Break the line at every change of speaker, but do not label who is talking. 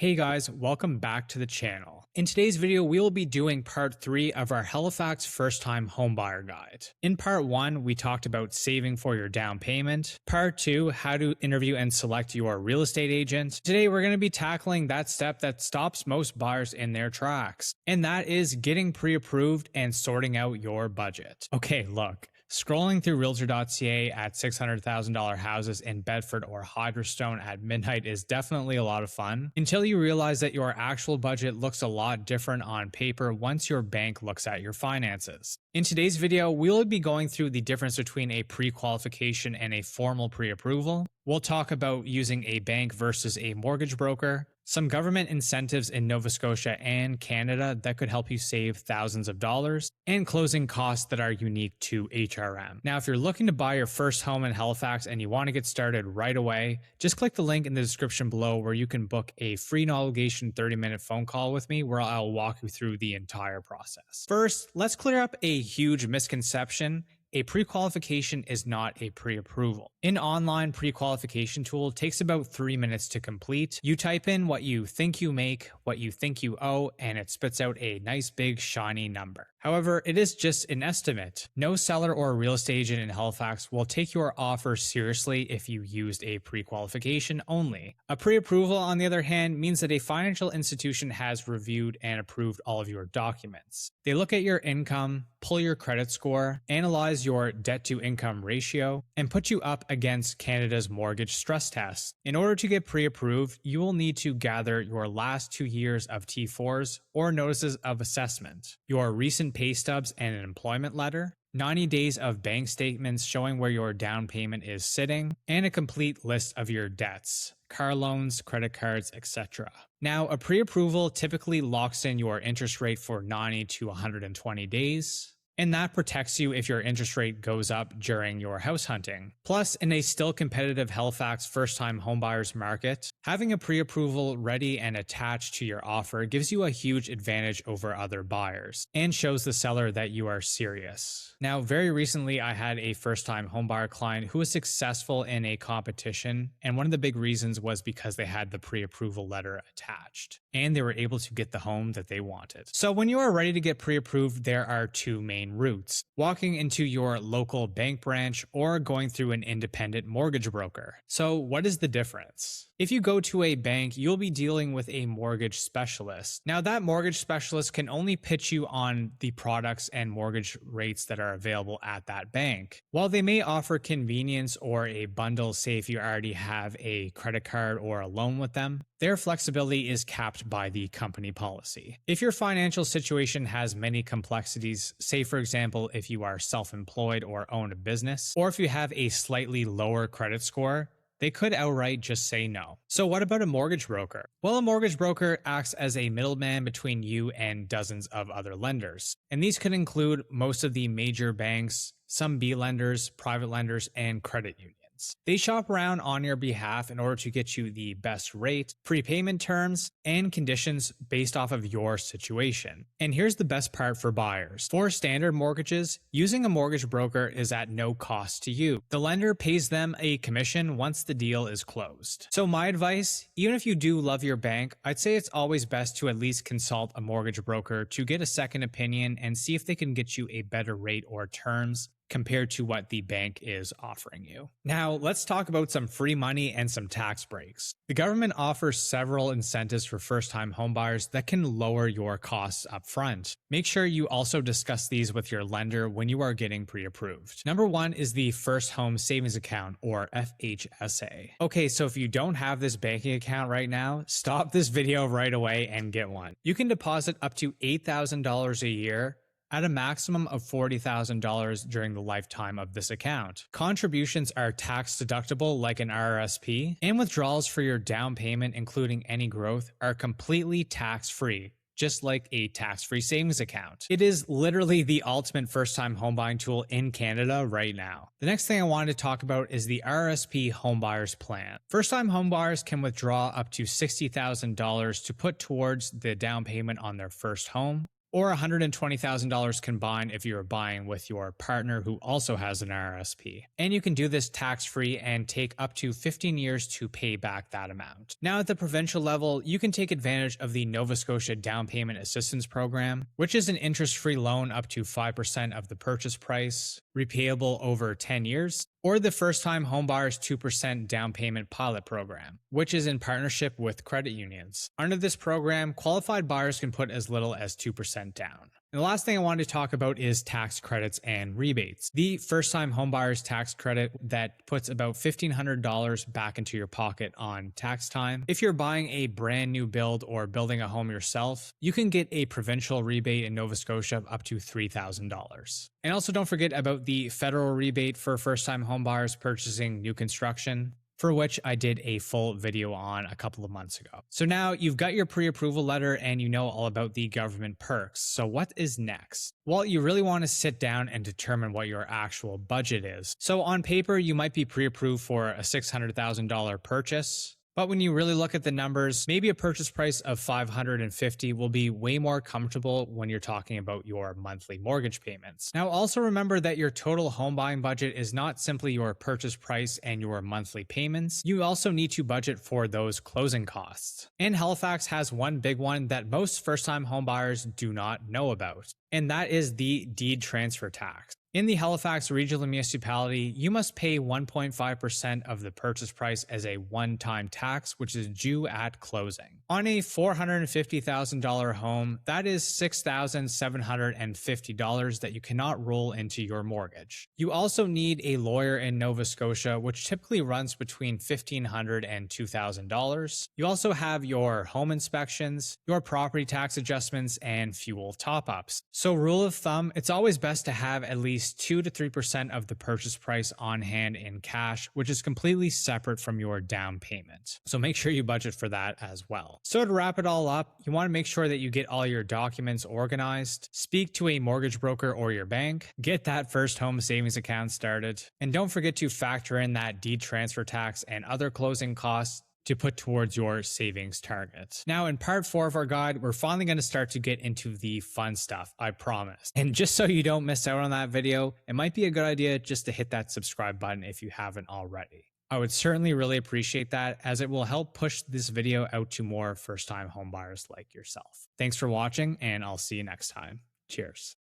Hey guys, welcome back to the channel. In today's video, we will be doing part 3 of our Halifax First-Time Home Buyer Guide. In part 1, we talked about saving for your down payment. Part 2, how to interview and select your real estate agent. Today, we're going to be tackling that step that stops most buyers in their tracks, and that is getting pre-approved and sorting out your budget. Okay, look. Scrolling through Realtor.ca at $600,000 houses in Bedford or Hydrostone at midnight is definitely a lot of fun, until you realize that your actual budget looks a lot different on paper once your bank looks at your finances. In today's video, we'll be going through the difference between a pre-qualification and a formal pre-approval. We'll talk about using a bank versus a mortgage broker, some government incentives in Nova Scotia and Canada that could help you save thousands of dollars, and closing costs that are unique to HRM. Now, if you're looking to buy your first home in Halifax and you want to get started right away, just click the link in the description below where you can book a free no obligation 30-minute phone call with me where I'll walk you through the entire process. First, let's clear up a huge misconception. A pre-qualification is not a pre-approval. An online pre-qualification tool takes about 3 minutes to complete. You type in what you think you make, what you think you owe, and it spits out a nice big shiny number. However, it is just an estimate. No seller or real estate agent in Halifax will take your offer seriously if you used a pre-qualification only. A pre-approval, on the other hand, means that a financial institution has reviewed and approved all of your documents. They look at your income, pull your credit score, analyze your debt-to-income ratio, and put you up against Canada's mortgage stress test. In order to get pre-approved, you will need to gather your last 2 years of T4s or notices of assessment, your recent pay stubs and an employment letter, 90 days of bank statements showing where your down payment is sitting, and a complete list of your debts, car loans, credit cards, etc. Now, a pre-approval typically locks in your interest rate for 90 to 120 days. And that protects you if your interest rate goes up during your house hunting. Plus, in a still competitive Halifax first-time homebuyers market, having a pre-approval ready and attached to your offer gives you a huge advantage over other buyers and shows the seller that you are serious. Now, very recently, I had a first-time homebuyer client who was successful in a competition, and one of the big reasons was because they had the pre-approval letter attached, and they were able to get the home that they wanted. So when you are ready to get pre-approved, there are two main routes: walking into your local bank branch or going through an independent mortgage broker. So what is the difference? If you go to a bank, you'll be dealing with a mortgage specialist. Now, that mortgage specialist can only pitch you on the products and mortgage rates that are available at that bank. While they may offer convenience or a bundle, say if you already have a credit card or a loan with them, their flexibility is capped by the company policy. If your financial situation has many complexities, say for example, if you are self-employed or own a business, or if you have a slightly lower credit score, they could outright just say no. So what about a mortgage broker? Well, a mortgage broker acts as a middleman between you and dozens of other lenders. And these could include most of the major banks, some B lenders, private lenders, and credit unions. They shop around on your behalf in order to get you the best rate, prepayment terms, and conditions based off of your situation. And here's the best part for buyers. For standard mortgages, using a mortgage broker is at no cost to you. The lender pays them a commission once the deal is closed. So my advice, even if you do love your bank, I'd say it's always best to at least consult a mortgage broker to get a second opinion and see if they can get you a better rate or terms compared to what the bank is offering you. Now, let's talk about some free money and some tax breaks. The government offers several incentives for first-time homebuyers that can lower your costs up front. Make sure you also discuss these with your lender when you are getting pre-approved. Number 1 is the First Home Savings Account, or FHSA. Okay, so if you don't have this banking account right now, stop this video right away and get one. You can deposit up to $8,000 a year at a maximum of $40,000 during the lifetime of this account. Contributions are tax deductible like an RRSP, and withdrawals for your down payment, including any growth, are completely tax-free, just like a tax-free savings account. It is literally the ultimate first-time home buying tool in Canada right now. The next thing I wanted to talk about is the RRSP Homebuyers Plan. First-time homebuyers can withdraw up to $60,000 to put towards the down payment on their first home. or $120,000 combined if you're buying with your partner who also has an RSP. And you can do this tax-free and take up to 15 years to pay back that amount. Now at the provincial level, you can take advantage of the Nova Scotia Down Payment Assistance Program, which is an interest-free loan up to 5% of the purchase price, repayable over 10 years, or the First-Time Home Buyer's 2% Down Payment Pilot Program, which is in partnership with credit unions. Under this program, qualified buyers can put as little as 2% down. And the last thing I wanted to talk about is tax credits and rebates. The first-time homebuyer's tax credit that puts about $1,500 back into your pocket on tax time. If you're buying a brand new build or building a home yourself, you can get a provincial rebate in Nova Scotia of up to $3,000. And also don't forget about the federal rebate for first-time homebuyers purchasing new construction, for which I did a full video on a couple of months ago. So now you've got your pre-approval letter and you know all about the government perks. So what is next? Well, you really want to sit down and determine what your actual budget is. So on paper, you might be pre-approved for a $600,000 purchase. But when you really look at the numbers, maybe a purchase price of $550 will be way more comfortable when you're talking about your monthly mortgage payments. Now also remember that your total home buying budget is not simply your purchase price and your monthly payments. You also need to budget for those closing costs. And Halifax has one big one that most first-time home buyers do not know about, and that is the deed transfer tax. In the Halifax Regional Municipality, you must pay 1.5% of the purchase price as a one-time tax, which is due at closing. On a $450,000 home, that is $6,750 that you cannot roll into your mortgage. You also need a lawyer in Nova Scotia, which typically runs between $1,500 and $2,000. You also have your home inspections, your property tax adjustments, and fuel top-ups. So rule of thumb, it's always best to have at least 2 to 3% of the purchase price on hand in cash, which is completely separate from your down payment. So make sure you budget for that as well. So to wrap it all up, you want to make sure that you get all your documents organized, speak to a mortgage broker or your bank, get that first home savings account started, and don't forget to factor in that deed transfer tax and other closing costs to put towards your savings target. Now in part 4 of our guide, we're finally going to start to get into the fun stuff, I promise. And just so you don't miss out on that video, it might be a good idea just to hit that subscribe button if you haven't already. I would certainly really appreciate that, as it will help push this video out to more first-time home buyers like yourself. Thanks for watching, and I'll see you next time. Cheers.